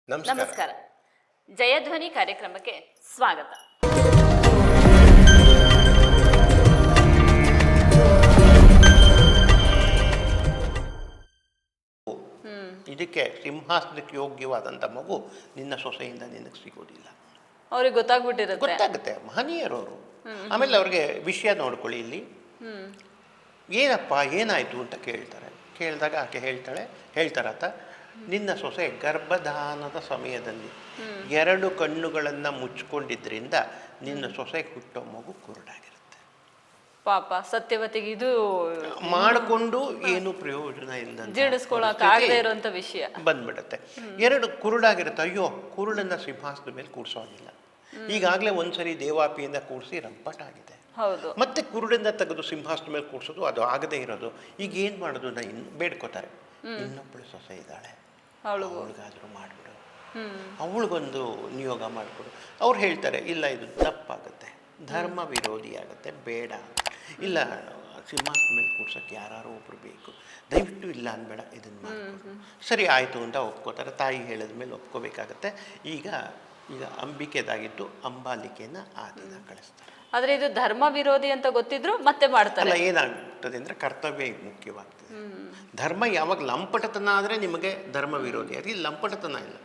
ನಮಸ್ಕಾರ. ನಮಸ್ಕಾರ. ಜಯಧ್ವನಿ ಕಾರ್ಯಕ್ರಮಕ್ಕೆ ಸ್ವಾಗತ. ಇದಕ್ಕೆ ಸಿಂಹಾಸನಕ್ಕೆ ಯೋಗ್ಯವಾದಂಥ ಮಗು ನಿನ್ನ ಸೊಸೆಯಿಂದ ನಿನಗೆ ಸಿಗೋದಿಲ್ಲ. ಅವ್ರಿಗೆ ಗೊತ್ತಾಗುತ್ತೆ, ಮಹನೀಯರವರು. ಆಮೇಲೆ ಅವ್ರಿಗೆ ವಿಷಯ ನೋಡ್ಕೊಳ್ಳಿ, ಇಲ್ಲಿ ಏನಪ್ಪ ಏನಾಯಿತು ಅಂತ ಕೇಳ್ತಾರೆ. ಕೇಳಿದಾಗ ಆಕೆ ಹೇಳ್ತಾರಾತ, ನಿನ್ನ ಸೊಸೆ ಗರ್ಭಧಾನದ ಸಮಯದಲ್ಲಿ 2 ಕಣ್ಣುಗಳನ್ನು ಮುಚ್ಕೊಂಡಿದ್ರಿಂದ ನಿನ್ನ ಸೊಸೆಗೆ ಹುಟ್ಟೋ ಮಗು ಕುರುಡಾಗಿರುತ್ತೆ. ಪಾಪ ಸತ್ಯವತಿಗೆ ಇದು ಮಾಡಿಕೊಂಡು ಏನು ಪ್ರಯೋಜನ ಇಲ್ಲ, ಜೀರ್ಣಿಸ್ಕೊಳ್ಳೋಕ್ಕಾಗದೇ ಇರುವಂತ ವಿಷಯ ಬಂದ್ಬಿಡುತ್ತೆ. 2 ಕುರುಡಾಗಿರುತ್ತೆ. ಅಯ್ಯೋ, ಕುರುಡನ್ನ ಸಿಂಹಾಸನದ ಮೇಲೆ ಕೂರಿಸೋಗಿಲ್ಲ. ಈಗಾಗಲೇ ಒಂದ್ಸರಿ ದೇವಾಪಿಯಿಂದ ಕೂರಿಸಿ ರಂಪಟಾಗಿದೆ. ಹೌದು. ಮತ್ತೆ ಕುರುಡನ್ನ ತೆಗೆದು ಸಿಂಹಾಸನದ ಮೇಲೆ ಕೂರಿಸೋದು ಅದು ಆಗದೇ ಇರೋದು. ಈಗ ಏನು ಮಾಡೋದು? ಇನ್ನು ಬೇಡ್ಕೋತಾರೆ, ಇನ್ನೊಬ್ಬಳು ಸೊಸೆ ಇದ್ದಾಳೆ, ಅವಳಿಗಾದ್ರೂ ಮಾಡಿಬಿಡು, ಅವಳಿಗೊಂದು ನಿಯೋಗ ಮಾಡಿಕೊಡು. ಅವ್ರು ಹೇಳ್ತಾರೆ, ಇಲ್ಲ ಇದು ತಪ್ಪಾಗುತ್ತೆ, ಧರ್ಮ ವಿರೋಧಿ ಆಗುತ್ತೆ, ಬೇಡ. ಇಲ್ಲ, ಸಿಂಹಾಸನದ ಮೇಲೆ ಕೂರ್ಸೋಕ್ಕೆ ಯಾರು ಒಬ್ರು ಬೇಕು, ದಯವಿಟ್ಟು ಇಲ್ಲ ಅನ್ಬೇಡ, ಇದನ್ನು ಮಾಡಿಕೊಡು. ಸರಿ ಆಯಿತು ಅಂತ ಒಪ್ಕೋತಾರೆ. ತಾಯಿ ಹೇಳಿದ ಮೇಲೆ ಒಪ್ಕೋಬೇಕಾಗತ್ತೆ. ಈಗ ಅಂಬಿಕೆದಾಗಿದ್ದು ಅಂಬಾಲಿಕೆನ ಆ ದಿನ ಕಳಿಸ್ತಾರೆ. ಆದ್ರೆ ಇದು ಧರ್ಮ ವಿರೋಧಿ ಅಂತ ಗೊತ್ತಿದ್ರು ಮತ್ತೆ ಮಾಡ್ತಾರೆ. ಅಲ್ಲ, ಏನಾಗ್ತದೆ ಅಂದರೆ ಕರ್ತವ್ಯ ಮುಖ್ಯವಾಗ್ತದೆ. ಧರ್ಮ ಯಾವಾಗ ಲಂಪಟತನ ಆದರೆ ನಿಮಗೆ ಧರ್ಮ ವಿರೋಧಿ, ಅದು ಇಲ್ಲಿ ಲಂಪಟತನ ಇಲ್ಲ,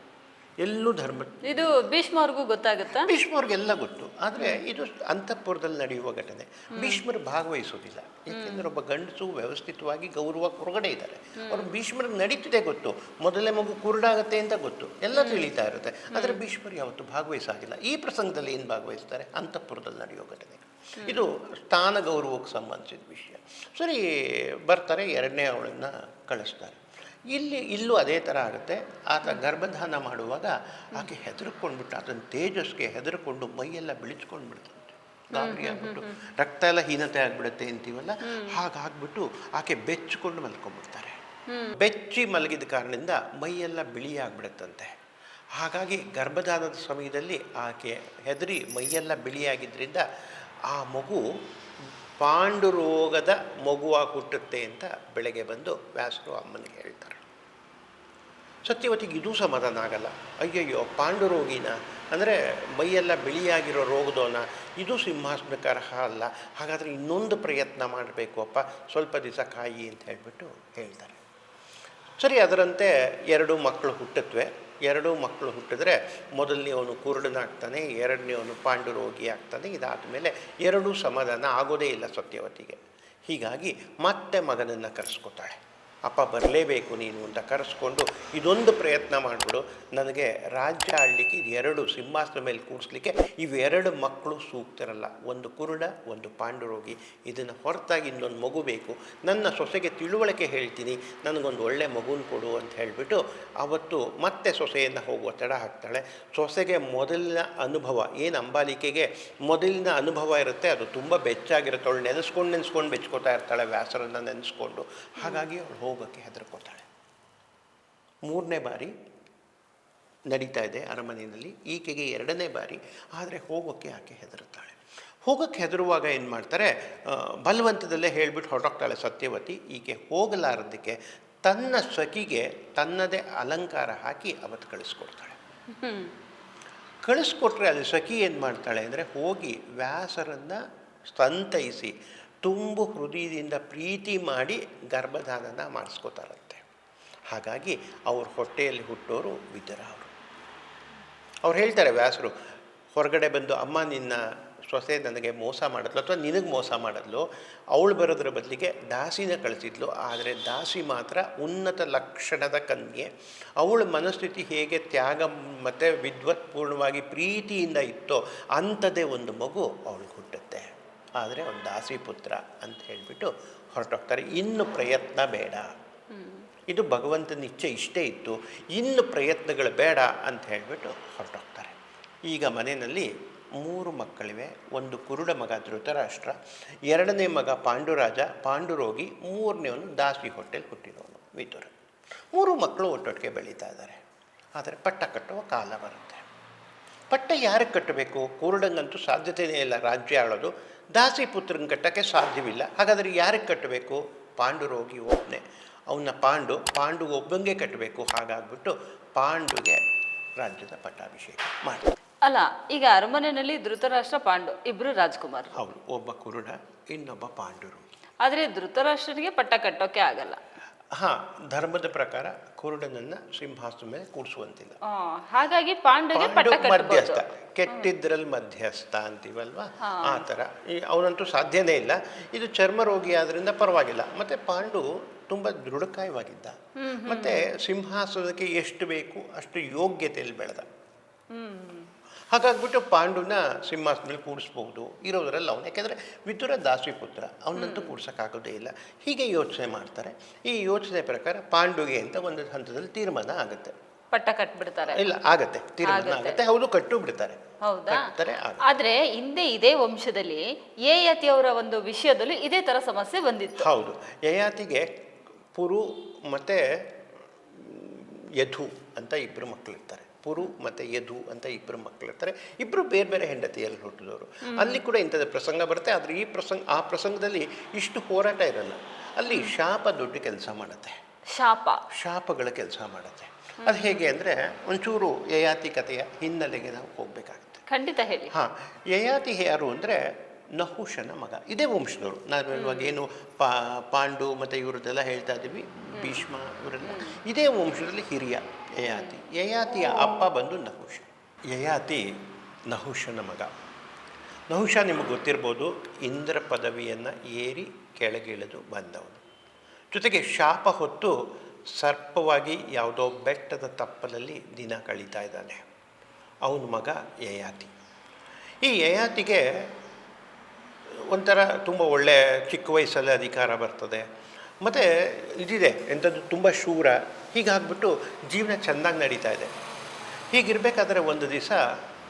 ಎಲ್ಲೂ ಧರ್ಮ. ಇದು ಭೀಷ್ಮವ್ರಿಗೂ ಗೊತ್ತಾಗುತ್ತಾ? ಭೀಷ್ಮವ್ರಿಗೆಲ್ಲ ಗೊತ್ತು. ಆದರೆ ಇದು ಅಂತಃಪುರದಲ್ಲಿ ನಡೆಯುವ ಘಟನೆ. ಭೀಷ್ಮರು ಭಾಗವಹಿಸೋದಿಲ್ಲ, ಏಕೆಂದರೆ ಒಬ್ಬ ಗಂಡಸು ವ್ಯವಸ್ಥಿತವಾಗಿ ಗೌರವ ಹೊರಗಡೆ ಇದ್ದಾರೆ. ಅವರು ಭೀಷ್ಮರಿಗೆ ನಡೀತಿದೆ ಗೊತ್ತು, ಮೊದಲೇ ಮಗು ಕುರುಡಾಗತ್ತೆ ಅಂತ ಗೊತ್ತು, ಎಲ್ಲ ತಿಳಿತಾ ಇರುತ್ತೆ. ಆದರೆ ಭೀಷ್ಮರು ಯಾವತ್ತು ಭಾಗವಹಿಸಾಗಿಲ್ಲ. ಈ ಪ್ರಸಂಗದಲ್ಲಿ ಏನು ಭಾಗವಹಿಸ್ತಾರೆ? ಅಂತಃಪುರದಲ್ಲಿ ನಡೆಯೋ ಘಟನೆ. ಇದು ಸ್ಥಾನ ಗೌರವಕ್ಕೆ ಸಂಬಂಧಿಸಿದ ವಿಷಯ. ಸರಿ, ಬರ್ತಾರೆ, 2ನೇ ಅವಳನ್ನು ಕಳಿಸ್ತಾರೆ. ಇಲ್ಲೂ ಅದೇ ಥರ ಆಗುತ್ತೆ. ಆತ ಗರ್ಭಧಾನ ಮಾಡುವಾಗ ಆಕೆ ಹೆದರ್ಕೊಂಡ್ಬಿಟ್ಟು, ಅದನ್ನು ತೇಜಸ್ಗೆ ಹೆದರ್ಕೊಂಡು ಮೈಯೆಲ್ಲ ಬಿಳಿಸ್ಕೊಂಡು ಬಿಡ್ತಂತೆ, ಗಾಬರಿ ಆಗ್ಬಿಟ್ಟು, ರಕ್ತ ಎಲ್ಲ ಹೀನತೆ ಆಗಿಬಿಡುತ್ತೆ ಅಂತೀವಲ್ಲ, ಹಾಗಾಗ್ಬಿಟ್ಟು ಆಕೆ ಬೆಚ್ಚಿಕೊಂಡು ಮಲ್ಕೊಂಡ್ಬಿಡ್ತಾರೆ. ಬೆಚ್ಚಿ ಮಲಗಿದ ಕಾರಣದಿಂದ ಮೈಯೆಲ್ಲ ಬಿಳಿ ಆಗಿಬಿಡುತ್ತಂತೆ. ಹಾಗಾಗಿ ಗರ್ಭಧಾನದ ಸಮಯದಲ್ಲಿ ಆಕೆ ಹೆದರಿ ಮೈಯೆಲ್ಲ ಬಿಳಿಯಾಗಿದ್ದರಿಂದ ಆ ಮಗು ಪಾಂಡುರೋಗದ ಮಗುವಾಗಿ ಹುಟ್ಟುತ್ತೆ ಅಂತ ಬೆಳಗ್ಗೆ ಬಂದು ವ್ಯಾಸರು ಅಮ್ಮನಿಗೆ ಹೇಳ್ತಾರೆ. ಸತ್ಯವತಿಗೆ ಇದೂ ಸಮಾಧಾನ ಆಗಲ್ಲ. ಅಯ್ಯಯ್ಯೋ, ಪಾಂಡುರೋಗಿನ ಅಂದರೆ ಮೈಯೆಲ್ಲ ಬಿಳಿಯಾಗಿರೋ ರೋಗದೋನ, ಇದು ಸಿಂಹಾಸನಕ್ಕೆ ಅರ್ಹ ಅಲ್ಲ, ಹಾಗಾದರೆ ಇನ್ನೊಂದು ಪ್ರಯತ್ನ ಮಾಡಬೇಕು ಅಪ್ಪ, ಸ್ವಲ್ಪ ದಿವಸ ಕಾಯಿ ಅಂತ ಹೇಳಿಬಿಟ್ಟು ಹೇಳ್ತಾರೆ. ಸರಿ, ಅದರಂತೆ 2 ಮಕ್ಕಳು ಹುಟ್ಟುತ್ತವೆ. 2 ಮಕ್ಕಳು ಹುಟ್ಟಿದ್ರೆ ಮೊದಲನೇವನು ಕುರುಡನಾಗ್ತಾನೆ, 2ನೇವನು ಪಾಂಡುರೋಗಿ ಆಗ್ತಾನೆ. ಇದಾದ ಮೇಲೆ 2 ಸಮಾಧಾನ ಆಗೋದೇ ಇಲ್ಲ ಸತ್ಯವತಿಗೆ. ಹೀಗಾಗಿ ಮತ್ತೆ ಮಗನನ್ನು ಕರೆಸ್ಕೊತಾಳೆ. ಅಪ್ಪ ಬರಲೇಬೇಕು ನೀನು ಅಂತ ಕರೆಸ್ಕೊಂಡು, ಇದೊಂದು ಪ್ರಯತ್ನ ಮಾಡಿಬಿಡು, ನನಗೆ ರಾಜ್ಯ ಆಡಲಿಕ್ಕೆ 2 ಸಿಂಹಾಸನ ಮೇಲೆ ಕೂಡಿಸ್ಲಿಕ್ಕೆ 2 ಮಕ್ಕಳು ಸೂಕ್ತರಲ್ಲ, ಒಂದು ಕುರುಡ, ಒಂದು ಪಾಂಡುರೋಗಿ, ಇದನ್ನು ಹೊರತಾಗಿ ಇನ್ನೊಂದು ಮಗು ಬೇಕು. ನನ್ನ ಸೊಸೆಗೆ ತಿಳುವಳಿಕೆ ಹೇಳ್ತೀನಿ, ನನಗೊಂದು ಒಳ್ಳೆ ಮಗುನ ಕೊಡು ಅಂತ ಹೇಳಿಬಿಟ್ಟು ಅವತ್ತು ಮತ್ತೆ ಸೊಸೆಯನ್ನು ಹೋಗುವ ತಡ ಹಾಕ್ತಾಳೆ. ಸೊಸೆಗೆ ಮೊದಲಿನ ಅನುಭವ ಏನು, ಅಂಬಾಲಿಕೆಗೆ ಮೊದಲಿನ ಅನುಭವ ಇರುತ್ತೆ, ಅದು ತುಂಬ ಬೆಚ್ಚಾಗಿರುತ್ತೆ. ಅವಳು ನೆನೆಸ್ಕೊಂಡು ಬೆಚ್ಕೋತಾ ಇರ್ತಾಳೆ, ವ್ಯಾಸರನ್ನು ನೆನೆಸ್ಕೊಂಡು. ಹಾಗಾಗಿ ಅವಳು ಹೋಗೋಕ್ಕೆ ಹೆದರ್ಕೋತಾಳೆ. 3ನೇ ಬಾರಿ ನಡೀತಾ ಇದೆ ಅರಮನೆಯಲ್ಲಿ, ಈಕೆಗೆ 2ನೇ ಬಾರಿ. ಆದರೆ ಹೋಗೋಕ್ಕೆ ಆಕೆ ಹೆದರುತ್ತಾಳೆ. ಹೋಗೋಕ್ಕೆ ಹೆದರುವಾಗ ಏನು ಮಾಡ್ತಾರೆ, ಬಲವಂತದಲ್ಲೇ ಹೇಳಿಬಿಟ್ಟು ಹೊರಟೋಗ್ತಾಳೆ ಸತ್ಯವತಿ. ಈಕೆ ಹೋಗಲಾರದಕ್ಕೆ ತನ್ನ ಸಖಿಗೆ ತನ್ನದೇ ಅಲಂಕಾರ ಹಾಕಿ ಅವತ್ತು ಕಳಿಸ್ಕೊಡ್ತಾಳೆ. ಕಳಿಸ್ಕೊಟ್ರೆ ಅಲ್ಲಿ ಸಖಿ ಏನು ಮಾಡ್ತಾಳೆ ಅಂದರೆ, ಹೋಗಿ ವ್ಯಾಸರನ್ನು ಸಂತೈಸಿ ತುಂಬು ಹೃದಯದಿಂದ ಪ್ರೀತಿ ಮಾಡಿ ಗರ್ಭಧಾನನ ಮಾಡಿಸ್ಕೋತಾರಂತೆ. ಹಾಗಾಗಿ ಅವ್ರ ಹೊಟ್ಟೆಯಲ್ಲಿ ಹುಟ್ಟೋರು ವಿದುರ. ಅವ್ರು ಹೇಳ್ತಾರೆ ವ್ಯಾಸರು, ಹೊರಗಡೆ ಬಂದು, ಅಮ್ಮ ನಿನ್ನ ಸೊಸೆ ನನಗೆ ಮೋಸ ಮಾಡಿದ್ಲು, ಅಥವಾ ನಿನಗೆ ಮೋಸ ಮಾಡಿದ್ಲು, ಅವಳು ಬರೋದ್ರ ಬದಲಿಗೆ ದಾಸಿನ ಕಳಿಸಿದ್ಲು. ಆದರೆ ದಾಸಿ ಮಾತ್ರ ಉನ್ನತ ಲಕ್ಷಣದ ಕನ್ಯೆ. ಅವಳ ಮನಸ್ಥಿತಿ ಹೇಗೆ ತ್ಯಾಗ ಮತ್ತು ವಿದ್ವತ್ಪೂರ್ಣವಾಗಿ ಪ್ರೀತಿಯಿಂದ ಇತ್ತೋ ಅಂಥದ್ದೇ ಒಂದು ಮಗು ಅವಳಿಗೆ ಹುಟ್ಟುತ್ತೆ. ಆದರೆ ಒಂದು ದಾಸಿ ಪುತ್ರ ಅಂತ ಹೇಳಿಬಿಟ್ಟು ಹೊರಟೋಗ್ತಾರೆ. ಇನ್ನು ಪ್ರಯತ್ನ ಬೇಡ, ಇದು ಭಗವಂತನ ಇಚ್ಛೆ ಇಷ್ಟೇ ಇತ್ತು, ಇನ್ನು ಪ್ರಯತ್ನಗಳು ಬೇಡ ಅಂತ ಹೇಳಿಬಿಟ್ಟು ಹೊರಟೋಗ್ತಾರೆ. ಈಗ ಮನೆಯಲ್ಲಿ 3 ಮಕ್ಕಳಿವೆ. ಒಂದು ಕುರುಡ ಮಗ ಧೃತರಾಷ್ಟ್ರ, 2ನೇ ಮಗ ಪಾಂಡುರಾಜ ಪಾಂಡುರೋಗಿ, 3ನೇವನು ದಾಸಿ ಹೊಟ್ಟೆಲಿ ಹುಟ್ಟಿದವನು ವಿದುರ. 3 ಮಕ್ಕಳು ಒಟ್ಟೊಟ್ಟಿಗೆ ಬೆಳೀತಾ ಇದ್ದಾರೆ. ಆದರೆ ಪಟ್ಟ ಕಟ್ಟುವ ಕಾಲ ಬರುತ್ತೆ. ಪಟ್ಟ ಯಾರಿಗೆ ಕಟ್ಟಬೇಕು? ಕುರುಡಂಗಂತೂ ಸಾಧ್ಯತೆಯೇ ಇಲ್ಲ ರಾಜ್ಯ ಆಳೋದು, ದಾಸಿ ಪುತ್ರನ ಕಟ್ಟೋಕ್ಕೆ ಸಾಧ್ಯವಿಲ್ಲ. ಹಾಗಾದರೆ ಯಾರಿಗೆ ಕಟ್ಟಬೇಕು? ಪಾಂಡುರೋಗಿ ಒಬ್ಬನೇ, ಅವನ್ನ ಪಾಂಡು ಒಬ್ಬಂಗೆ ಕಟ್ಟಬೇಕು. ಹಾಗಾಗ್ಬಿಟ್ಟು ಪಾಂಡುಗೆ ರಾಜ್ಯದ ಪಟ್ಟಾಭಿಷೇಕ ಮಾಡ್ತಾರೆ. ಅಲ್ಲ, ಈಗ ಅರಮನೆಯಲ್ಲಿ ಧೃತರಾಷ್ಟ್ರ ಪಾಂಡು ಇಬ್ರು ರಾಜ್ಕುಮಾರ್. ಹೌದು, ಒಬ್ಬ ಕುರುಡ, ಇನ್ನೊಬ್ಬ ಪಾಂಡುರು. ಆದ್ರೆ ಧೃತರಾಷ್ಟ್ರನಿಗೆ ಪಟ್ಟ ಕಟ್ಟೋಕೆ ಆಗಲ್ಲ. ಹಾಂ, ಧರ್ಮದ ಪ್ರಕಾರ ಕುರುಡನನ್ನು ಸಿಂಹಾಸನ ಮೇಲೆ ಕೂರಿಸುವಂತಿಲ್ಲ. ಹಾಗಾಗಿ ಪಾಂಡುಗೆ ಪಟ್ಟ ಮಧ್ಯಸ್ಥ, ಕಟ್ಟಬಹುದು. ಕೆಟ್ಟಿದ್ರಲ್ಲಿ ಮಧ್ಯಸ್ಥ ಅಂತೀವಲ್ವಾ, ಆ ಥರ. ಅವನಂತೂ ಸಾಧ್ಯನೇ ಇಲ್ಲ. ಇದು ಚರ್ಮ ರೋಗಿ ಆದ್ರಿಂದ ಪರವಾಗಿಲ್ಲ. ಮತ್ತೆ ಪಾಂಡು ತುಂಬ ದೃಢಕಾಯವಾಗಿದ್ದ, ಮತ್ತೆ ಸಿಂಹಾಸನಕ್ಕೆ ಎಷ್ಟು ಬೇಕು ಅಷ್ಟು ಯೋಗ್ಯತೆಯಲ್ಲಿ ಬೆಳೆದ. ಹಾಗಾಗ್ಬಿಟ್ಟು ಪಾಂಡುನ ಸಿಂಹಾಸನದಲ್ಲಿ ಕೂಡಿಸ್ಬಹುದು ಇರೋದ್ರಲ್ಲಿ ಅವನು. ಯಾಕೆಂದರೆ ವಿದುರ ದಾಸಿಪುತ್ರ, ಅವನಂತೂ ಕೂಡ್ಸೋಕ್ಕಾಗೋದೇ ಇಲ್ಲ. ಹೀಗೆ ಯೋಚನೆ ಮಾಡ್ತಾರೆ. ಈ ಯೋಚನೆ ಪ್ರಕಾರ ಪಾಂಡುಗೆ ಅಂತ ಒಂದು ಹಂತದಲ್ಲಿ ತೀರ್ಮಾನ ಆಗುತ್ತೆ. ಪಟ್ಟ ಕಟ್ಬಿಡ್ತಾರೆ. ಇಲ್ಲ, ಆಗತ್ತೆ, ತೀರ್ಮಾನ ಆಗುತ್ತೆ. ಹೌದು, ಕಟ್ಟು ಬಿಡ್ತಾರೆ. ಹೌದಾ? ಕಟ್ತಾರೆ. ಆದ್ರೆ ಹಿಂದೆ ಇದೇ ವಂಶದಲ್ಲಿ ಯಯಾತಿಯವರ ಒಂದು ವಿಷಯದಲ್ಲಿ ಇದೇ ತರ ಸಮಸ್ಯೆ ಬಂದಿತ್ತು. ಹೌದು, ಯಯಾತಿಗೆ ಪುರು ಮತ್ತು ಯಧು ಅಂತ ಇಬ್ಬರು ಮಕ್ಕಳಿರ್ತಾರೆ. ಪುರು ಮತ್ತು ಯಧು ಅಂತ ಇಬ್ಬರು ಮಕ್ಕಳಿರ್ತಾರೆ. ಇಬ್ಬರು ಬೇರೆ ಬೇರೆ ಹೆಂಡತಿಯಲ್ಲಿ ಹುಟ್ಟಿದವರು. ಅಲ್ಲಿ ಕೂಡ ಇಂಥದ್ದು ಪ್ರಸಂಗ ಬರುತ್ತೆ. ಆದರೆ ಆ ಪ್ರಸಂಗದಲ್ಲಿ ಇಷ್ಟು ಹೋರಾಟ ಇರಲ್ಲ. ಅಲ್ಲಿ ಶಾಪ ದೊಡ್ಡ ಕೆಲಸ ಮಾಡುತ್ತೆ. ಶಾಪಗಳ ಕೆಲಸ ಮಾಡುತ್ತೆ. ಅದು ಹೇಗೆ ಅಂದರೆ, ಒಂಚೂರು ಯಯಾತಿ ಕಥೆಯ ಹಿನ್ನೆಲೆಗೆ ನಾವು ಹೋಗಬೇಕಾಗುತ್ತೆ. ಖಂಡಿತ ಹೇಳಿ. ಹಾಂ, ಯಯಾತಿ ಯಾರು ಅಂದರೆ ನಹುಷನ ಮಗ. ಇದೇ ವಂಶದವರು. ನಾನು ಇವಾಗ ಏನು ಪಾಂಡು ಮತ್ತು ಇವ್ರದ್ದೆಲ್ಲ ಹೇಳ್ತಾ ಇದ್ದೀವಿ, ಭೀಷ್ಮ ಇವರೆಲ್ಲ ಇದೇ ವಂಶದಲ್ಲಿ ಹಿರಿಯ ಯಯಾತಿ. ಯಯಾತಿಯ ಅಪ್ಪ ಬಂದು ನಹುಷ. ಯಯಾತಿ ನಹುಷನ ಮಗ. ನಹುಷ ನಿಮಗೆ ಗೊತ್ತಿರ್ಬೋದು, ಇಂದ್ರ ಪದವಿಯನ್ನು ಏರಿ ಕೆಳಗಿಳಿದು ಬಂದವನು. ಜೊತೆಗೆ ಶಾಪ ಹೊತ್ತು ಸರ್ಪವಾಗಿ ಯಾವುದೋ ಬೆಟ್ಟದ ತಪ್ಪಲಲ್ಲಿ ದಿನ ಕಳೀತಾ ಇದ್ದಾನೆ. ಅವನ ಮಗ ಯಯಾತಿ. ಈ ಯಯಾತಿಗೆ ಒಂಥರ ತುಂಬ ಒಳ್ಳೆ ಚಿಕ್ಕ ವಯಸ್ಸಲ್ಲಿ ಅಧಿಕಾರ ಬರ್ತದೆ. ಮತ್ತು ಇದಿದೆ ಎಂಥದ್ದು, ತುಂಬ ಶೂರ. ಹೀಗಾಗ್ಬಿಟ್ಟು ಜೀವನ ಚೆಂದಾಗಿ ನಡೀತಾ ಇದೆ. ಹೀಗಿರಬೇಕಾದ್ರೆ ಒಂದು ದಿವಸ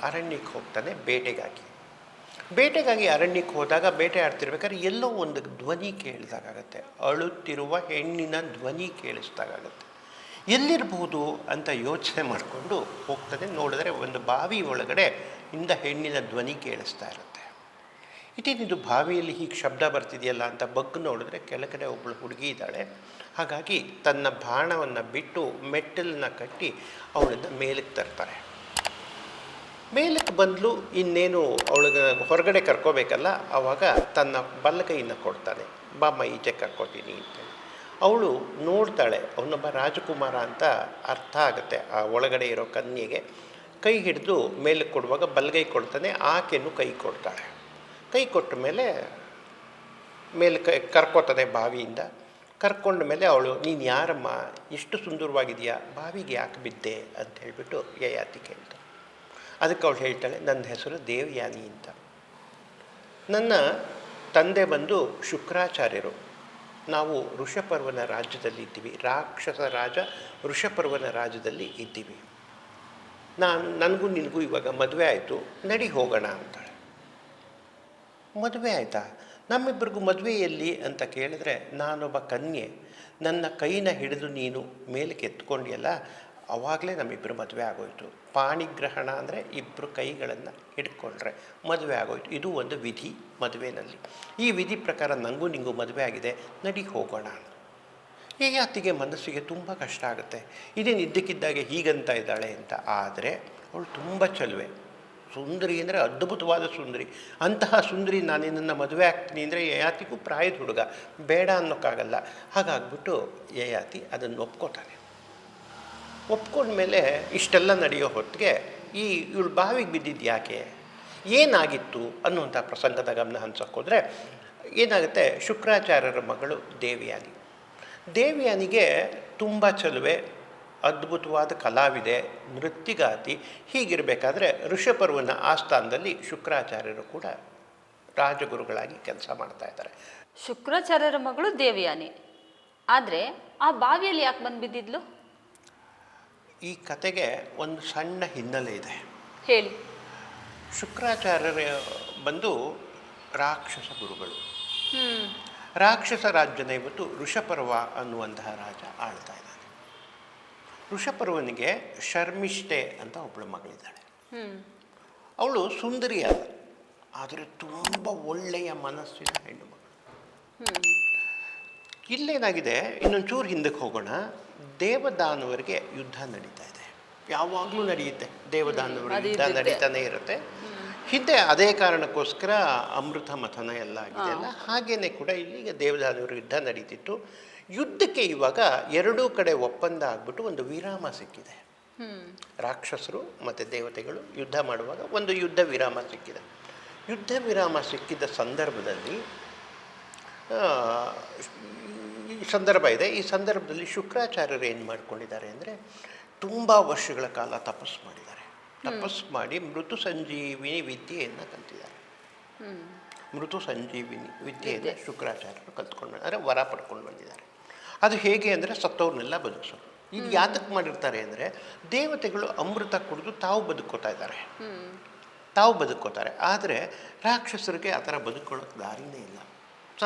ಅರಣ್ಯಕ್ಕೆ ಹೋಗ್ತಾನೆ ಬೇಟೆಗಾಗಿ ಅರಣ್ಯಕ್ಕೆ ಹೋದಾಗ ಬೇಟೆ ಆಡ್ತಿರ್ಬೇಕಾದ್ರೆ ಎಲ್ಲೋ ಒಂದು ಧ್ವನಿ ಕೇಳಿದಾಗತ್ತೆ. ಅಳುತ್ತಿರುವ ಹೆಣ್ಣಿನ ಧ್ವನಿ ಕೇಳಿಸ್ದಾಗತ್ತೆ. ಎಲ್ಲಿರ್ಬೋದು ಅಂತ ಯೋಚನೆ ಮಾಡಿಕೊಂಡು ಹೋಗ್ತಾನೆ. ನೋಡಿದ್ರೆ ಒಂದು ಬಾವಿ ಒಳಗಡೆ ಇಂದ ಹೆಣ್ಣಿನ ಧ್ವನಿ ಕೇಳಿಸ್ತಾ ಇರುತ್ತೆ. ಇದೇನಿದು ಬಾವಿಯಲ್ಲಿ ಹೀಗೆ ಶಬ್ದ ಬರ್ತಿದೆಯಲ್ಲ ಅಂತ ಬಗ್ಗು ನೋಡಿದ್ರೆ ಕೆಳಗಡೆ ಒಬ್ಬಳು ಹುಡುಗಿ ಇದ್ದಾಳೆ. ಹಾಗಾಗಿ ತನ್ನ ಬಾಣವನ್ನು ಬಿಟ್ಟು ಮೆಟ್ಟಲನ್ನ ಕಟ್ಟಿ ಅವಳನ್ನು ಮೇಲಕ್ಕೆ ತರ್ತಾರೆ. ಮೇಲಕ್ಕೆ ಬಂದಲು. ಇನ್ನೇನು ಅವಳಿಗೆ ಹೊರಗಡೆ ಕರ್ಕೋಬೇಕಲ್ಲ, ಆವಾಗ ತನ್ನ ಬಲಗೈಯನ್ನು ಕೊಡ್ತಾನೆ. ಬಾಮ್ಮ ಈಚೆ ಕರ್ಕೋತೀನಿ ಅಂತೇಳಿ. ಅವಳು ನೋಡ್ತಾಳೆ. ಅವನೊಬ್ಬ ರಾಜಕುಮಾರ ಅಂತ ಅರ್ಥ ಆಗುತ್ತೆ ಆ ಒಳಗಡೆ ಇರೋ ಕನ್ಯೆಗೆ. ಕೈ ಹಿಡಿದು ಮೇಲಕ್ಕೆ ಕೊಡುವಾಗ ಬಲಗೈ ಕೊಡ್ತಾನೆ, ಆಕೆನೂ ಕೈ ಕೊಡ್ತಾಳೆ. ಕೈ ಕೊಟ್ಟ ಮೇಲೆ ಕರ್ಕೋತಾನೆ ಬಾವಿಯಿಂದ. ಕರ್ಕೊಂಡ ಮೇಲೆ ಅವಳು, ನೀನು ಯಾರಮ್ಮ, ಎಷ್ಟು ಸುಂದರವಾಗಿದೆಯಾ, ಬಾವಿಗೆ ಯಾಕೆ ಬಿದ್ದೆ ಅಂತ ಹೇಳಿಬಿಟ್ಟು ಯಯಾತಿ ಕೇಳ್ತಾಳೆ. ಅದಕ್ಕೆ ಅವಳು ಹೇಳ್ತಾಳೆ, ನನ್ನ ಹೆಸರು ದೇವಯಾನಿ ಅಂತ. ನನ್ನ ತಂದೆ ಬಂದು ಶುಕ್ರಾಚಾರ್ಯರು. ನಾವು ಋಷಪರ್ವನ ರಾಜ್ಯದಲ್ಲಿ ಇದ್ದೀವಿ. ರಾಕ್ಷಸ ರಾಜ ಋಷಪರ್ವನ ರಾಜ್ಯದಲ್ಲಿ ಇದ್ದೀವಿ. ನನಗೂ ನಿನಗೂ ಇವಾಗ ಮದುವೆ ಆಯಿತು, ನಡಿ ಹೋಗೋಣ ಅಂತಾಳೆ. ಮದುವೆ ಆಯಿತಾ? ನಮ್ಮಿಬ್ಬರಿಗೂ ಮದುವೆಯಲ್ಲಿ ಅಂತ ಕೇಳಿದ್ರೆ, ನಾನೊಬ್ಬ ಕನ್ಯೆ, ನನ್ನ ಕೈನ ಹಿಡಿದು ನೀನು ಮೇಲಕ್ಕೆ ಎತ್ಕೊಂಡಿಯಲ್ಲ, ಆವಾಗಲೇ ನಮ್ಮಿಬ್ಬರು ಮದುವೆ ಆಗೋಯ್ತು. ಪಾಣಿಗ್ರಹಣ ಅಂದರೆ ಇಬ್ಬರು ಕೈಗಳನ್ನು ಹಿಡ್ಕೊಂಡ್ರೆ ಮದುವೆ ಆಗೋಯ್ತು. ಇದು ಒಂದು ವಿಧಿ ಮದುವೆಯಲ್ಲಿ. ಈ ವಿಧಿ ಪ್ರಕಾರ ನನಗೂ ನಿಂಗೂ ಮದುವೆ ಆಗಿದೆ, ನಡಿ ಹೋಗೋಣ. ಯಯಾತಿಗೆ ಮನಸ್ಸಿಗೆ ತುಂಬ ಕಷ್ಟ ಆಗುತ್ತೆ. ಇದೇನು ಇದ್ದಕ್ಕಿದ್ದಾಗೆ ಹೀಗಂತ ಇದ್ದಾಳೆ ಅಂತ. ಆದರೆ ಅವಳು ತುಂಬ ಚೆಲುವೆ, ಸುಂದರಿ ಅಂದರೆ ಅದ್ಭುತವಾದ ಸುಂದರಿ. ಅಂತಹ ಸುಂದರಿ ನಾನು ನಿನ್ನನ್ನು ಮದುವೆ ಆಗ್ತೀನಿ ಅಂದರೆ ಯಯಾತಿಗೂ ಪ್ರಾಯದ ಹುಡುಗ, ಬೇಡ ಅನ್ನೋಕ್ಕಾಗಲ್ಲ. ಹಾಗಾಗ್ಬಿಟ್ಟು ಯಯಾತಿ ಅದನ್ನು ಒಪ್ಕೋತಾನೆ. ಒಪ್ಕೊಂಡ್ಮೇಲೆ ಇಷ್ಟೆಲ್ಲ ನಡೆಯೋ ಹೊತ್ತಿಗೆ ಇವಳು ಬಾವಿಗೆ ಬಿದ್ದಿದ್ದು ಯಾಕೆ, ಏನಾಗಿತ್ತು ಅನ್ನುವಂಥ ಪ್ರಸಂಗದ ಗಮನ ಹಂಚೋಕ್ಕೋದ್ರೆ ಏನಾಗುತ್ತೆ, ಶುಕ್ರಾಚಾರ್ಯರ ಮಗಳು ದೇವಯಾನಿಗೆ ತುಂಬ ಚೆಲುವೆ, ಅದ್ಭುತವಾದ ಕಲಾವಿದೆ, ನೃತ್ಯಗಾತಿ. ಹೀಗಿರಬೇಕಾದ್ರೆ ಋಷಪರ್ವನ ಆಸ್ಥಾನದಲ್ಲಿ ಶುಕ್ರಾಚಾರ್ಯರು ಕೂಡ ರಾಜಗುರುಗಳಾಗಿ ಕೆಲಸ ಮಾಡ್ತಾ ಇದ್ದಾರೆ. ಶುಕ್ರಾಚಾರ್ಯರ ಮಗಳು ದೇವಯಾನಿ. ಆದರೆ ಆ ಬಾವಿಯಲ್ಲಿ ಯಾಕೆ ಬಂದು ಬಿದ್ದಿದ್ಲು? ಈ ಕತೆಗೆ ಒಂದು ಸಣ್ಣ ಹಿನ್ನೆಲೆ ಇದೆ, ಹೇಳಿ. ಶುಕ್ರಾಚಾರ್ಯರ ಬಂದು ರಾಕ್ಷಸ ಗುರುಗಳು. ರಾಕ್ಷಸ ರಾಜ್ಯನ ಇವತ್ತು ಋಷಪರ್ವ ಅನ್ನುವಂತಹ ರಾಜ ಆಳ್ತಾ ಇದ್ದಾನೆ. ಋಷಪರ್ವನಿಗೆ ಶರ್ಮಿಷ್ಠೆ ಅಂತ ಒಬ್ಬಳು ಮಗಳಿದ್ದಾಳೆ. ಅವಳು ಸುಂದರಿಯಾದ, ಆದರೆ ತುಂಬ ಒಳ್ಳೆಯ ಮನಸ್ಸಿನ ಹೆಣ್ಣು ಮಗಳು. ಇಲ್ಲೇನಾಗಿದೆ, ಇನ್ನೊಂಚೂರು ಹಿಂದಕ್ಕೆ ಹೋಗೋಣ. ದೇವದಾನವರಿಗೆ ಯುದ್ಧ ನಡೀತಾ ಇದೆ. ಯಾವಾಗಲೂ ನಡೆಯುತ್ತೆ, ದೇವದಾನವರು ಅದು ಯುದ್ಧ ಇದ್ದಿದ್ದೆ. ನಡೀತಾನೆ ಇರುತ್ತೆ. ಹಿಂದೆ ಅದೇ ಕಾರಣಕ್ಕೋಸ್ಕರ ಅಮೃತ ಮಥನ ಎಲ್ಲ ಆಗಿದೆಯಲ್ಲ, ಹಾಗೇನೆ ಕೂಡ ಇಲ್ಲಿ ಈಗ ದೇವದಾನವರು ಯುದ್ಧ ನಡೀತಿತ್ತು. ಯುದ್ಧಕ್ಕೆ ಇವಾಗ ಎರಡೂ ಕಡೆ ಒಪ್ಪಂದ ಆಗ್ಬಿಟ್ಟು ಒಂದು ವಿರಾಮ ಸಿಕ್ಕಿದೆ. ರಾಕ್ಷಸರು ಮತ್ತು ದೇವತೆಗಳು ಯುದ್ಧ ಮಾಡುವಾಗ ಒಂದು ಯುದ್ಧ ವಿರಾಮ ಸಿಕ್ಕಿದೆ. ಯುದ್ಧ ವಿರಾಮ ಸಿಕ್ಕಿದ ಸಂದರ್ಭದಲ್ಲಿ ಈ ಸಂದರ್ಭ ಇದೆ. ಈ ಸಂದರ್ಭದಲ್ಲಿ ಶುಕ್ರಾಚಾರ್ಯರು ಏನು ಮಾಡ್ಕೊಂಡಿದ್ದಾರೆ ಅಂದರೆ, ತುಂಬ ವರ್ಷಗಳ ಕಾಲ ತಪಸ್ಸು ಮಾಡಿದ್ದಾರೆ. ತಪಸ್ಸು ಮಾಡಿ ಮೃತು ಸಂಜೀವಿನಿ ವಿದ್ಯೆಯನ್ನು ಕಲ್ತಿದ್ದಾರೆ. ಮೃತು ಸಂಜೀವಿನಿ ವಿದ್ಯೆಯನ್ನು ಶುಕ್ರಾಚಾರ್ಯರು ಕಲ್ತ್ಕೊಂಡು ಅಂದರೆ ವರ ಪಡ್ಕೊಂಡು ಬಂದಿದ್ದಾರೆ. ಅದು ಹೇಗೆ ಅಂದರೆ ಸತ್ತವ್ರನ್ನೆಲ್ಲ ಬದುಕಿಸೋದು. ಇದು ಯಾತಕ್ಕೆ ಮಾಡಿರ್ತಾರೆ ಅಂದರೆ, ದೇವತೆಗಳು ಅಮೃತ ಕುಡಿದು ತಾವು ಬದುಕೋತಾರೆ. ಆದರೆ ರಾಕ್ಷಸರಿಗೆ ಆ ಥರ ಬದುಕೊಳ್ಳೋಕೆ ದಾರಿನೇ ಇಲ್ಲ.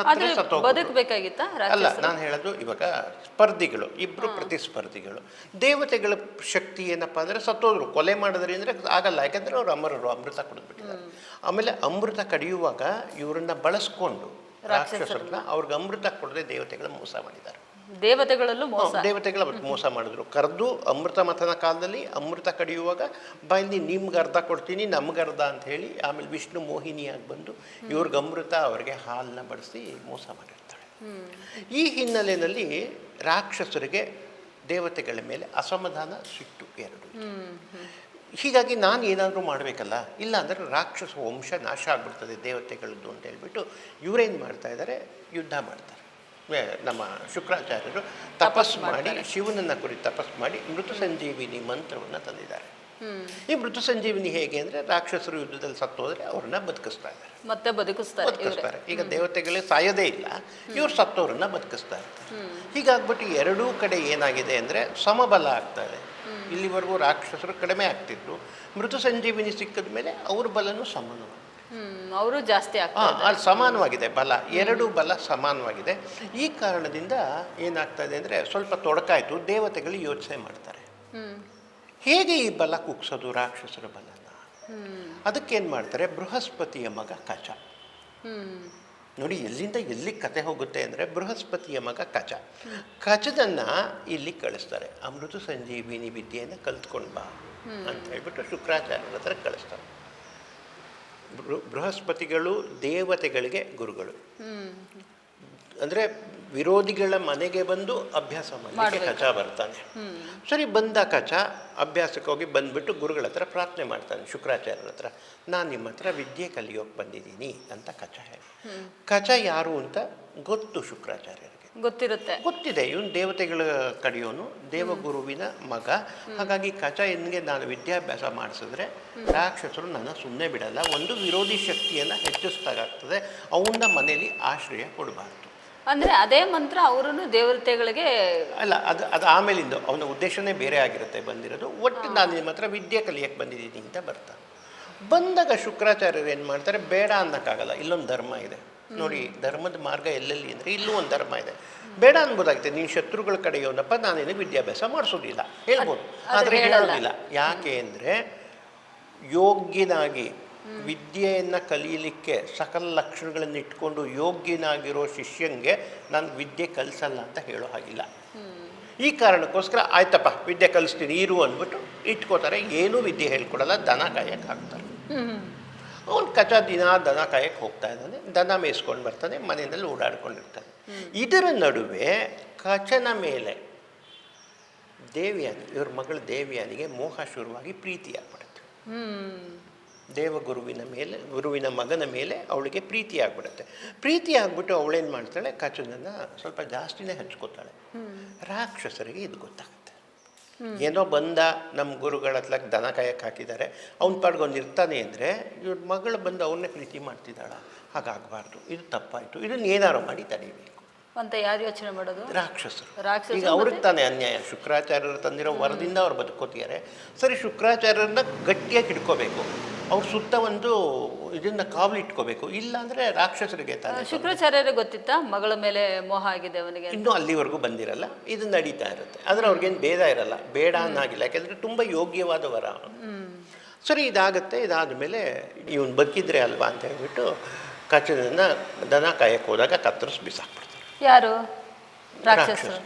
ಬದುಕಬೇಕಾಗಿತ್ತ ಅಲ್ಲ, ನಾನು ಹೇಳೋದು ಇವಾಗ ಸ್ಪರ್ಧಿಗಳು, ಇಬ್ಬರು ಪ್ರತಿಸ್ಪರ್ಧಿಗಳು. ದೇವತೆಗಳ ಶಕ್ತಿ ಏನಪ್ಪ ಅಂದರೆ ಸತ್ತೋದ್ರು, ಕೊಲೆ ಮಾಡಿದ್ರಿ ಅಂದರೆ ಆಗಲ್ಲ, ಯಾಕಂದರೆ ಅವ್ರು ಅಮರರು, ಅಮೃತ ಕುಡಿದ್ಬಿಟ್ಟಿದ್ದಾರೆ. ಆಮೇಲೆ ಅಮೃತ ಕಡಿಯುವಾಗ ಇವರನ್ನ ಬಳಸ್ಕೊಂಡು ರಾಕ್ಷಸರನ್ನ ಅವ್ರಿಗೆ ಅಮೃತ ಕೊಡದೆ ದೇವತೆಗಳ ಮೋಸ ಮಾಡಿದ್ದಾರೆ. ದೇವತೆಗಳಲ್ಲೂ ದೇವತೆಗಳ ಮೋಸ ಮಾಡಿದ್ರು. ಕರೆದು ಅಮೃತ ಮಥನ ಕಾಲದಲ್ಲಿ ಅಮೃತ ಕಡಿಯುವಾಗ ಬಾಯಲ್ಲಿ ನಿಮ್ಗೆ ಅರ್ಧ ಕೊಡ್ತೀನಿ, ನಮ್ಗೆ ಅರ್ಧ ಅಂತ ಹೇಳಿ ಆಮೇಲೆ ವಿಷ್ಣು ಮೋಹಿನಿಯಾಗಿ ಬಂದು ಇವ್ರಿಗೆ ಅಮೃತ, ಅವ್ರಿಗೆ ಹಾಲನ್ನ ಬಡಿಸಿ ಮೋಸ ಮಾಡಿರ್ತಾಳೆ. ಈ ಹಿನ್ನೆಲೆಯಲ್ಲಿ ರಾಕ್ಷಸರಿಗೆ ದೇವತೆಗಳ ಮೇಲೆ ಅಸಮಾಧಾನ, ಸಿಟ್ಟು ಎರಡು. ಹೀಗಾಗಿ ನಾನು ಏನಾದರೂ ಮಾಡಬೇಕಲ್ಲ, ಇಲ್ಲ ಅಂದರೆ ರಾಕ್ಷಸ ವಂಶ ನಾಶ ಆಗ್ಬಿಡ್ತದೆ ದೇವತೆಗಳದ್ದು ಅಂತ ಹೇಳ್ಬಿಟ್ಟು ಇವರೇನು ಮಾಡ್ತಾ ಇದ್ದಾರೆ, ಯುದ್ಧ ಮಾಡ್ತಾರೆ. ನಮ್ಮ ಶುಕ್ರಾಚಾರ್ಯರು ತಪಸ್ಸು ಮಾಡಿ, ಶಿವನನ್ನ ಕುರಿತು ತಪಸ್ಸು ಮಾಡಿ ಮೃತು ಸಂಜೀವಿನಿ ಮಂತ್ರವನ್ನು ತಂದಿದ್ದಾರೆ. ಈ ಮೃತು ಸಂಜೀವಿನಿ ಹೇಗೆ ಅಂದರೆ, ರಾಕ್ಷಸರು ಯುದ್ಧದಲ್ಲಿ ಸತ್ತು ಹೋದರೆ ಅವ್ರನ್ನ ಬದುಕಿಸ್ತಾ ಇದ್ದಾರೆ, ಮತ್ತೆ ಬದುಕಿಸ್ತಾರೆ. ಈಗ ದೇವತೆಗಳೇ ಸಾಯೋದೇ ಇಲ್ಲ, ಇವ್ರು ಸತ್ತವ್ರನ್ನ ಬದುಕಿಸ್ತಾ ಇರ್ತಾರೆ. ಹೀಗಾಗ್ಬಿಟ್ಟು ಎರಡೂ ಕಡೆ ಏನಾಗಿದೆ ಅಂದರೆ ಸಮಬಲ ಆಗ್ತಾ ಇದೆ. ಇಲ್ಲಿವರೆಗೂ ರಾಕ್ಷಸರು ಕಡಿಮೆ ಆಗ್ತಿದ್ರು, ಮೃತು ಸಂಜೀವಿನಿ ಸಿಕ್ಕಿದ ಮೇಲೆ ಅವ್ರ ಬಲನೂ ಸಮಾನವಾಗಿದೆ. ಅವರು ಜಾಸ್ತಿ ಅಲ್ಲಿ ಸಮಾನವಾಗಿದೆ ಬಲ, ಎರಡೂ ಬಲ ಸಮಾನವಾಗಿದೆ. ಈ ಕಾರಣದಿಂದ ಏನಾಗ್ತಾ ಇದೆ ಅಂದರೆ ಸ್ವಲ್ಪ ತೊಡಕಾಯಿತು. ದೇವತೆಗಳು ಯೋಚನೆ ಮಾಡ್ತಾರೆ, ಹೇಗೆ ಈ ಬಲ ಕುಗ್ಸೋದು ರಾಕ್ಷಸರ ಬಲನ. ಅದಕ್ಕೇನು ಮಾಡ್ತಾರೆ, ಬೃಹಸ್ಪತಿಯ ಮಗ ಕಚ. ನೋಡಿ ಎಲ್ಲಿಂದ ಎಲ್ಲಿ ಕತೆ ಹೋಗುತ್ತೆ ಅಂದರೆ, ಬೃಹಸ್ಪತಿಯ ಮಗ ಕಚದನ್ನು ಇಲ್ಲಿ ಕಳಿಸ್ತಾರೆ. ಅಮೃತ ಸಂಜೀವಿನಿ ವಿದ್ಯೆಯನ್ನು ಕಲ್ತ್ಕೊಂಡು ಬಾ ಅಂತ ಹೇಳ್ಬಿಟ್ಟು ಶುಕ್ರಾಚಾರ್ಯರ ಹತ್ರ ಕಳಿಸ್ತಾರೆ. ಬೃಹಸ್ಪತಿಗಳು ದೇವತೆಗಳಿಗೆ ಗುರುಗಳು. ಅಂದರೆ ವಿರೋಧಿಗಳ ಮನೆಗೆ ಬಂದು ಅಭ್ಯಾಸ ಮಾಡಲಿಕ್ಕೆ ಕಚ ಬರ್ತಾನೆ. ಸರಿ, ಬಂದ ಕಚ ಅಭ್ಯಾಸಕ್ಕೆ ಹೋಗಿ ಬಂದ್ಬಿಟ್ಟು ಗುರುಗಳ ಹತ್ರ ಪ್ರಾರ್ಥನೆ ಮಾಡ್ತಾನೆ, ಶುಕ್ರಾಚಾರ್ಯರ ಹತ್ರ, ನಾನು ನಿಮ್ಮ ಹತ್ರ ವಿದ್ಯೆ ಕಲಿಯೋಕೆ ಬಂದಿದ್ದೀನಿ ಅಂತ ಕಚ ಹೇಳಿ. ಕಚ ಯಾರು ಅಂತ ಗೊತ್ತು ಶುಕ್ರಾಚಾರ್ಯರಿಗೆ, ಗೊತ್ತಿದೆ, ಇವನು ದೇವತೆಗಳ ಕಡಿಯೋನು, ದೇವಗುರುವಿನ ಮಗ. ಹಾಗಾಗಿ ಕಚ ಎನ್ಗೆ ನಾನು ವಿದ್ಯಾಭ್ಯಾಸ ಮಾಡಿಸಿದ್ರೆ ರಾಕ್ಷಸರು ನನ್ನ ಸುಮ್ಮನೆ ಬಿಡಲ್ಲ, ಒಂದು ವಿರೋಧಿ ಶಕ್ತಿಯನ್ನು ಹೆಚ್ಚಿಸ್ದಾಗ್ತದೆ, ಅವನ ಮನೇಲಿ ಆಶ್ರಯ ಕೊಡಬಾರ್ದು. ಅಂದರೆ ಅದೇ ಮಂತ್ರ ಅವರನ್ನು ದೇವತೆಗಳಿಗೆ ಅಲ್ಲ, ಅದು ಆಮೇಲಿಂದ ಅವನ ಉದ್ದೇಶನೇ ಬೇರೆ ಆಗಿರುತ್ತೆ ಬಂದಿರೋದು. ಒಟ್ಟು ನಾನು ನಿಮ್ಮ ಹತ್ರ ವಿದ್ಯೆ ಕಲಿಯಕ್ಕೆ ಬಂದಿದ್ದೀನಿ ಅಂತ ಬರ್ತಾನೆ. ಬಂದಾಗ ಶುಕ್ರಾಚಾರ್ಯರು ಏನು ಮಾಡ್ತಾರೆ, ಬೇಡ ಅನ್ನೋಕ್ಕಾಗಲ್ಲ, ಇಲ್ಲೊಂದು ಧರ್ಮ ಇದೆ ನೋಡಿ, ಧರ್ಮದ ಮಾರ್ಗ ಎಲ್ಲೆಲ್ಲಿ ಅಂದರೆ ಇಲ್ಲೂ ಒಂದು ಧರ್ಮ ಇದೆ, ಬೇಡ ಅನ್ಬೋದಾಗುತ್ತೆ. ನೀನು ಶತ್ರುಗಳ ಕಡೆಯವನಪ್ಪ, ನಾನೇನು ವಿದ್ಯಾಭ್ಯಾಸ ಮಾಡಿಸೋದಿಲ್ಲ ಹೇಳ್ಬೋದು, ಆದರೆ ಹೇಳೋದಿಲ್ಲ. ಯಾಕೆ ಅಂದರೆ ಯೋಗ್ಯನಾಗಿ ವಿದ್ಯೆಯನ್ನು ಕಲೀಲಿಕ್ಕೆ ಸಕಲ ಲಕ್ಷಣಗಳನ್ನು ಇಟ್ಕೊಂಡು ಯೋಗ್ಯನಾಗಿರೋ ಶಿಷ್ಯಂಗೆ ನಾನು ವಿದ್ಯೆ ಕಲಿಸಲ್ಲ ಅಂತ ಹೇಳೋ ಹಾಗಿಲ್ಲ. ಈ ಕಾರಣಕ್ಕೋಸ್ಕರ ಆಯ್ತಪ್ಪ ವಿದ್ಯೆ ಕಲಿಸ್ತೀನಿ ಇರು ಅಂದ್ಬಿಟ್ಟು ಇಟ್ಕೋತಾರೆ. ಏನೂ ವಿದ್ಯೆ ಹೇಳ್ಕೊಡಲ್ಲ, ದನ ಕಾಯಕ್ಕೆ ಹಾಕ್ತಾರೆ. ಅವನು ಕಚ ದಿನ ದನ ಕಾಯಕ್ಕೆ ಹೋಗ್ತಾ ಇದ್ದಾನೆ, ದನ ಮೇಯಿಸ್ಕೊಂಡು ಬರ್ತಾನೆ, ಮನೆಯಲ್ಲಿ ಓಡಾಡ್ಕೊಂಡಿರ್ತಾನೆ. ಇದರ ನಡುವೆ ಕಚನ ಮೇಲೆ ದೇವ್ಯಾನಿ, ಇವ್ರ ಮಗಳು ದೇವ್ಯಾನಿಗೆ ಮೋಹ ಶುರುವಾಗಿ ಪ್ರೀತಿ ಆಗ್ಬಿಡುತ್ತೆ. ದೇವಗುರುವಿನ ಮೇಲೆ, ಗುರುವಿನ ಮಗನ ಮೇಲೆ ಅವಳಿಗೆ ಪ್ರೀತಿ ಆಗ್ಬಿಡುತ್ತೆ. ಪ್ರೀತಿ ಆಗ್ಬಿಟ್ಟು ಅವಳೇನು ಮಾಡ್ತಾಳೆ, ಕಚನನ್ನು ಸ್ವಲ್ಪ ಜಾಸ್ತಿನೇ ಹಚ್ಕೋತಾಳೆ. ರಾಕ್ಷಸರಿಗೆ ಇದು ಗೊತ್ತಾಗುತ್ತೆ, ಏನೋ ಬಂದ ನಮ್ಮ ಗುರುಗಳ ಹತ್ಲಕ್ಕೆ ದನ ಕಾಯಕ್ಕೆ ಹಾಕಿದ್ದಾರೆ, ಅವ್ನ ಪಾಡ್ಗೊಂಡು ಇರ್ತಾನೆ ಅಂದರೆ ಇವ್ರ ಮಗಳು ಬಂದು ಅವನ್ನೇ ಪ್ರೀತಿ ಮಾಡ್ತಿದ್ದಾಳ, ಹಾಗಾಗಬಾರ್ದು, ಇದು ತಪ್ಪಾಯಿತು, ಇದನ್ನು ಏನಾರು ಮಾಡಿ ತಡೀಬೇಕು ಅಂತ ಯಾರು ಯೋಚನೆ ಮಾಡೋದು, ರಾಕ್ಷಸರು. ಈಗ ಅವ್ರಿಗೆ ತಾನೇ ಅನ್ಯಾಯ. ಶುಕ್ರಾಚಾರ್ಯರು ತಂದಿರೋ ವರದಿಂದ ಅವ್ರು ಬದುಕೋತಿದ್ದಾರೆ. ಸರಿ, ಶುಕ್ರಾಚಾರ್ಯರನ್ನ ಗಟ್ಟಿಯಾಗಿ ಹಿಡ್ಕೋಬೇಕು, ಅವ್ರ ಸುತ್ತ ಒಂದು ಇದನ್ನ ಕಾವಲು ಇಟ್ಕೋಬೇಕು, ಇಲ್ಲ ಅಂದರೆ ರಾಕ್ಷಸರಿಗೆ ತಾನೆ. ಶುಕ್ರಾಚಾರ್ಯರಿಗೆ ಗೊತ್ತಿತ್ತಾ ಮಗಳ ಮೇಲೆ ಮೋಹ ಆಗಿದೆ ಅವನಿಗೆ? ಇನ್ನೂ ಅಲ್ಲಿವರೆಗೂ ಬಂದಿರಲ್ಲ, ಇದು ನಡೀತಾ ಇರುತ್ತೆ. ಆದರೆ ಅವ್ರಿಗೇನು ಭೇದ ಇರಲ್ಲ, ಬೇಡ ಅನ್ನಾಗಿಲ್ಲ, ಯಾಕೆಂದರೆ ತುಂಬ ಯೋಗ್ಯವಾದ ವರ. ಸರಿ, ಇದಾಗುತ್ತೆ. ಇದಾದ ಮೇಲೆ ಇವನು ಬದುಕಿದ್ರೆ ಅಲ್ವಾ ಅಂತ ಹೇಳ್ಬಿಟ್ಟು ಕಚನನ್ನು ದನ ಕಾಯಕ್ಕೆ ಹೋದಾಗ ಕತ್ತರಿಸಿ ಬಿಸಾಕ್ಬಿಡ್ತಾರೆ. ಯಾರು? ರಾಕ್ಷಸರು.